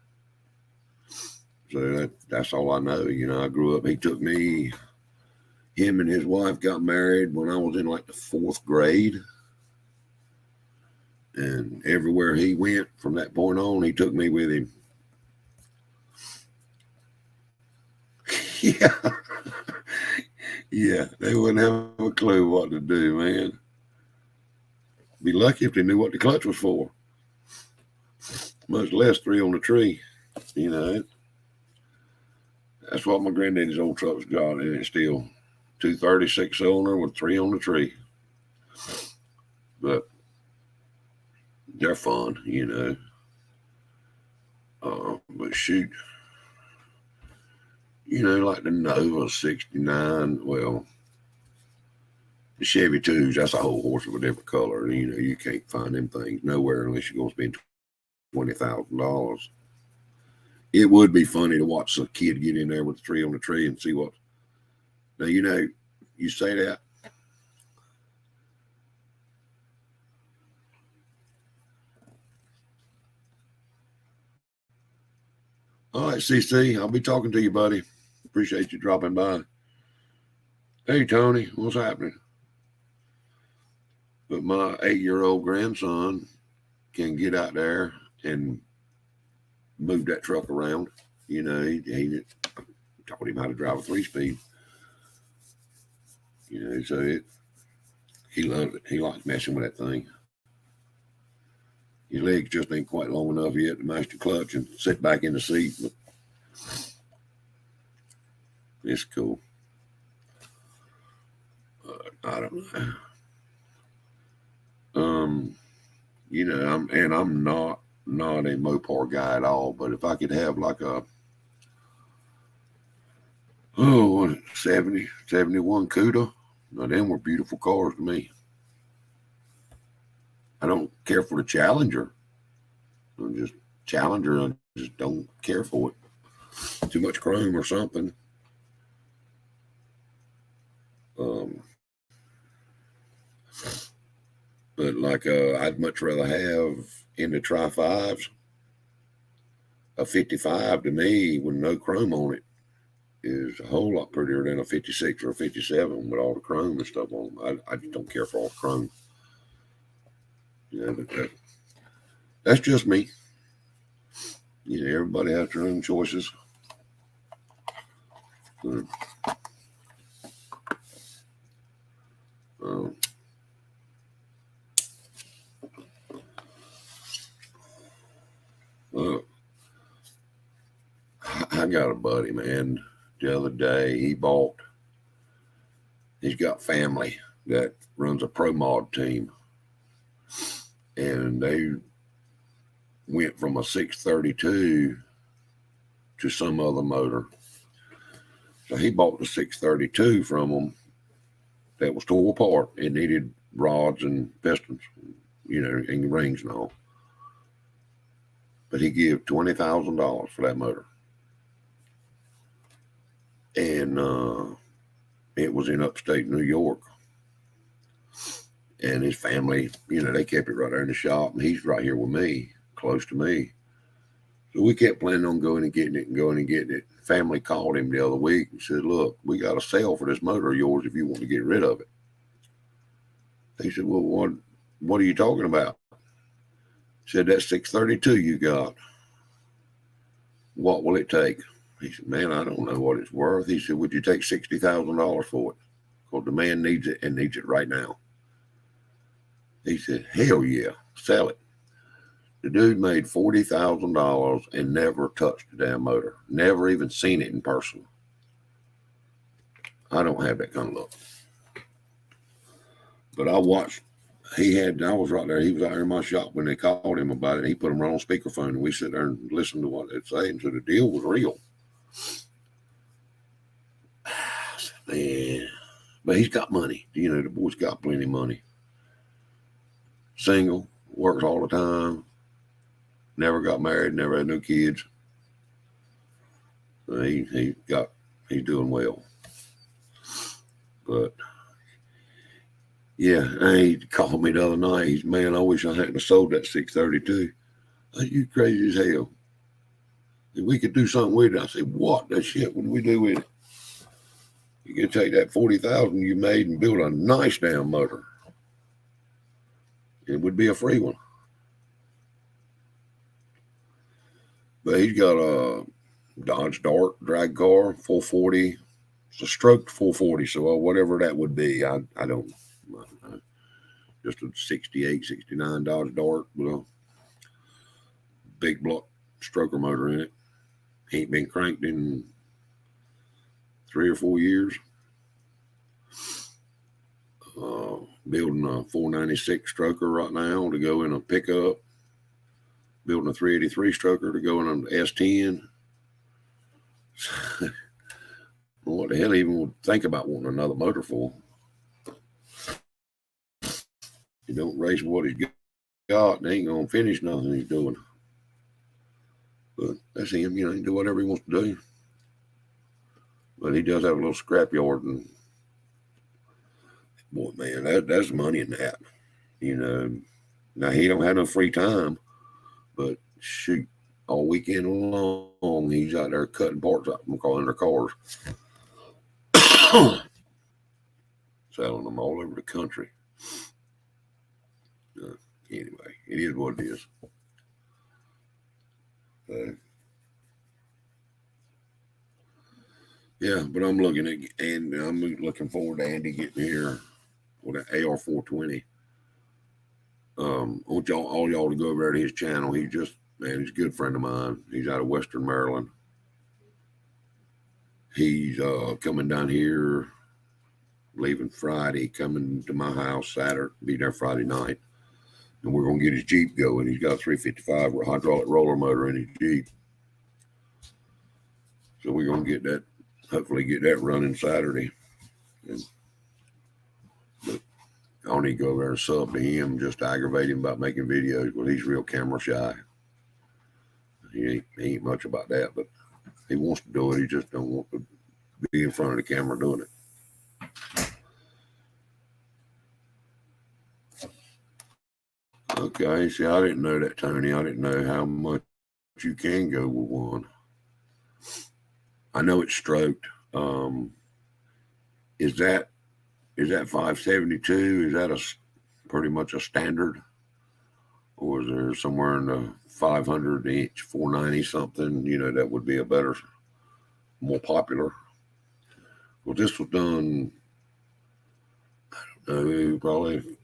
So that's all I know. I grew up, him and his wife got married when I was in like the 4th grade. And everywhere he went from that point on, he took me with him. Yeah. Yeah, they wouldn't have a clue what to do, man. Be lucky if they knew what the clutch was for. Much less 3 on the tree. That's what my granddaddy's old trucks got, and it's still 236 cylinder with 3 on the tree. But they're fun, but shoot, like the Nova 69, well, the Chevy 2s, that's a whole horse of a different color. You can't find them things nowhere unless you're going to spend $20,000. It would be funny to watch a kid get in there with the 3 on the tree and see what. Now, you say that. All right, CC, I'll be talking to you, buddy. Appreciate you dropping by. Hey, Tony, what's happening? But my 8-year-old grandson can get out there and move that truck around. He taught him how to drive a 3-speed. So he loves it. He likes messing with that thing. His legs just ain't quite long enough yet to match the clutch and sit back in the seat. But it's cool. I don't know. I'm not a Mopar guy at all. But if I could have like a 70, 71 Cuda, now them were beautiful cars to me. I don't care for the Challenger. I just don't care for it. Too much chrome or something. But like I'd much rather have in the Tri-5s, a 55 to me with no chrome on it is a whole lot prettier than a 56 or a 57 with all the chrome and stuff on them. I just don't care for all the chrome. That's just me. Everybody has their own choices. I got a buddy, man, the other day. He's got family that runs a pro mod team, and they went from a 632 to some other motor. So he bought the 632 from them that was tore apart. It needed rods and pistons, and rings and all. But he gave $20,000 for that motor. And it was in upstate New York. And his family, they kept it right there in the shop. And he's right here with me, close to me. So we kept planning on going and getting it. Family called him the other week and said, look, we got a sale for this motor of yours if you want to get rid of it. He said, well, what are you talking about? He said, that 632 you got, what will it take? He said, man, I don't know what it's worth. He said, would you take $60,000 for it? Because the man needs it and needs it right now. He said, hell yeah, sell it. The dude made $40,000 and never touched the damn motor. Never even seen it in person. I don't have that kind of luck. But I watched. I was right there. He was out there in my shop when they called him about it. He put them right on speakerphone, and we sit there and listened to what they'd say. And so the deal was real. Man, but he's got money. The boy's got plenty of money. Single, works all the time. Never got married, never had no kids. So he's doing well. But yeah, he called me the other night. He's, man, I wish I hadn't sold that 632. I said, you crazy as hell. If we could do something with it, I said, what? That shit, what do we do with it? You can take that $40,000 you made and build a nice damn motor. It would be a free one. But he's got a Dodge Dart drag car, 440. It's a stroked 440, so whatever that would be, I don't know. Just a 68, 69 Dodge Dart with a big block stroker motor in it. Ain't been cranked in 3 or 4 years. Building a 496 stroker right now to go in a pickup. Building a 383 stroker to go in an S10. What the hell even would think about wanting another motor for? You don't race what he's got, they ain't gonna finish nothing he's doing. But that's him, he can do whatever he wants to do. But he does have a little scrap yard, and boy, man, that's money in that. Now he don't have no free time, but shoot, all weekend long, he's out there cutting parts out from their cars. Selling them all over the country. Anyway, it is what it is. Yeah, but I'm looking forward to Andy getting here with an AR420. I want all y'all to go over there to his channel. He's a good friend of mine. He's out of Western Maryland. He's coming down here, leaving Friday, coming to my house Saturday, be there Friday night. And we're going to get his Jeep going. He's got a 355 hydraulic roller motor in his Jeep. So we're going to hopefully get that running Saturday. But I don't need to go over there and sub to him just to aggravate him about making videos. Well, he's real camera shy. He ain't much about that, but he wants to do it. He just don't want to be in front of the camera doing it. Okay, see, I didn't know that, Tony. I didn't know how much you can go with one. I know it's stroked. Is that 572? Is that pretty much a standard? Or is there somewhere in the 500 inch, 490 something, that would be a better, more popular? Well, this was done, I don't know, probably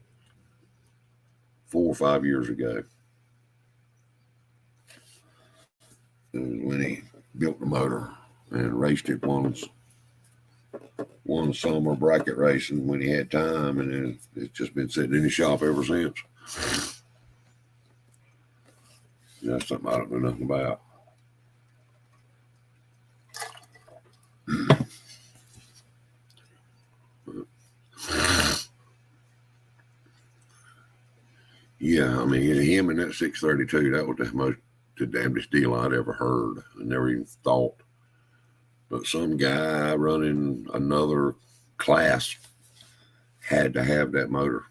4 or 5 years ago. When he built the motor and raced it once. one summer bracket racing when he had time, and then it's just been sitting in his shop ever since. That's something I don't know nothing about. Yeah, I mean, him and that 632, that was the damnedest deal I'd ever heard. I never even thought. But some guy running another class had to have that motor.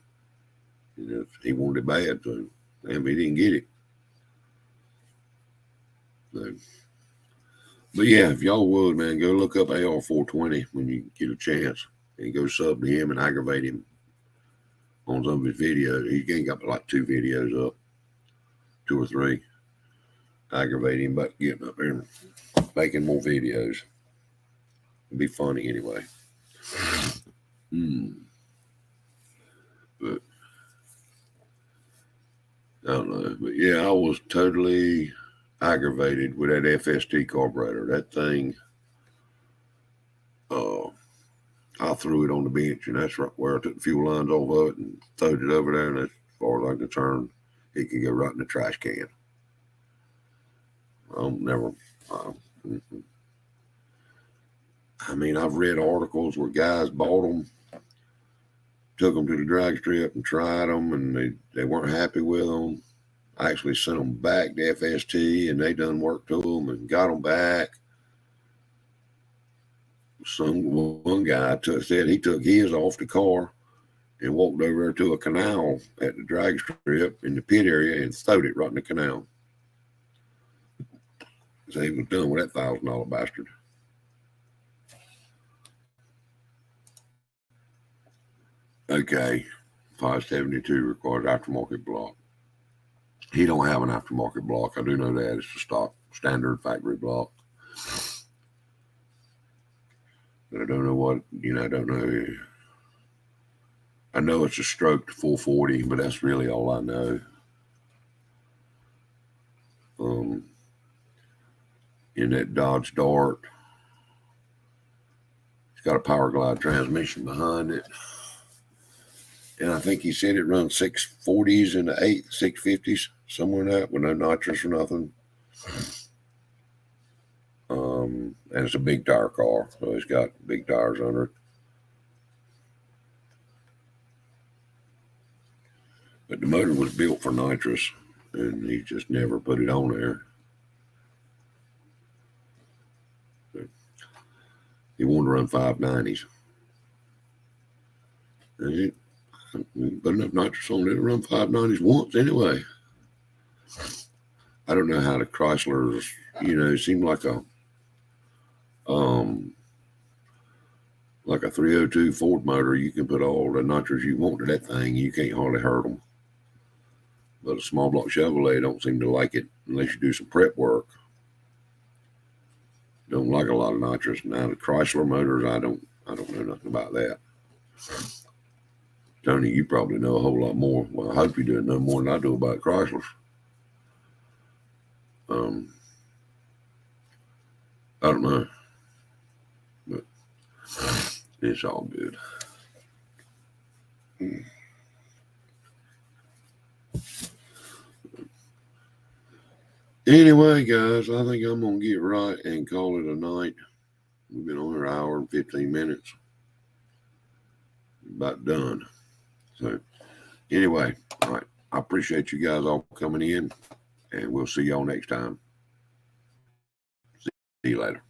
He wanted it bad, so damn, he didn't get it. So, but yeah, if y'all would, man, go look up AR420 when you get a chance and go sub to him and aggravate him on some of his videos. He ain't got like 2 videos up, 2 or 3. Aggravate him about getting up there and making more videos. It'd be funny anyway. But I don't know. But yeah, I was totally aggravated with that FST carburetor. That thing, I threw it on the bench, and that's right where I took the fuel lines off of it and throwed it over there. And as far as I'm concerned, it could go right in the trash can. I mean, I've read articles where guys bought them, took them to the drag strip and tried them, and they weren't happy with them. I actually sent them back to FST, and they done work to them and got them back. One guy said he took his off the car and walked over to a canal at the drag strip in the pit area and throwed it right in the canal. So he was done with that $1,000 bastard. Okay, 572 requires aftermarket block. He don't have an aftermarket block. I do know that. It's a stock standard factory block. But I don't know what, I don't know. I know it's a stroked 440, but that's really all I know. In that Dodge Dart, it's got a Power Glide transmission behind it. And I think he said it runs 640s and 650s, somewhere in that, with no nitrous or nothing. And it's a big tire car, so it's got big tires under it. But the motor was built for nitrous, and he just never put it on there. So he wanted to run 590s. And he put enough nitrous on it to run 590s once anyway. I don't know how the Chryslers, it seemed like a 302 Ford motor. You can put all the nitrous you want to that thing. You can't hardly hurt them. But a small block Chevrolet don't seem to like it unless you do some prep work. Don't like a lot of nitrous. Now the Chrysler motors, I don't know nothing about that. Tony, you probably know a whole lot more. Well, I hope you do know more than I do about Chryslers. I don't know, but it's all good. Anyway, guys, I think I'm going to get right and call it a night. We've been on an hour and 15 minutes. About done. So, anyway, all right. I appreciate you guys all coming in, and we'll see y'all next time. See you later.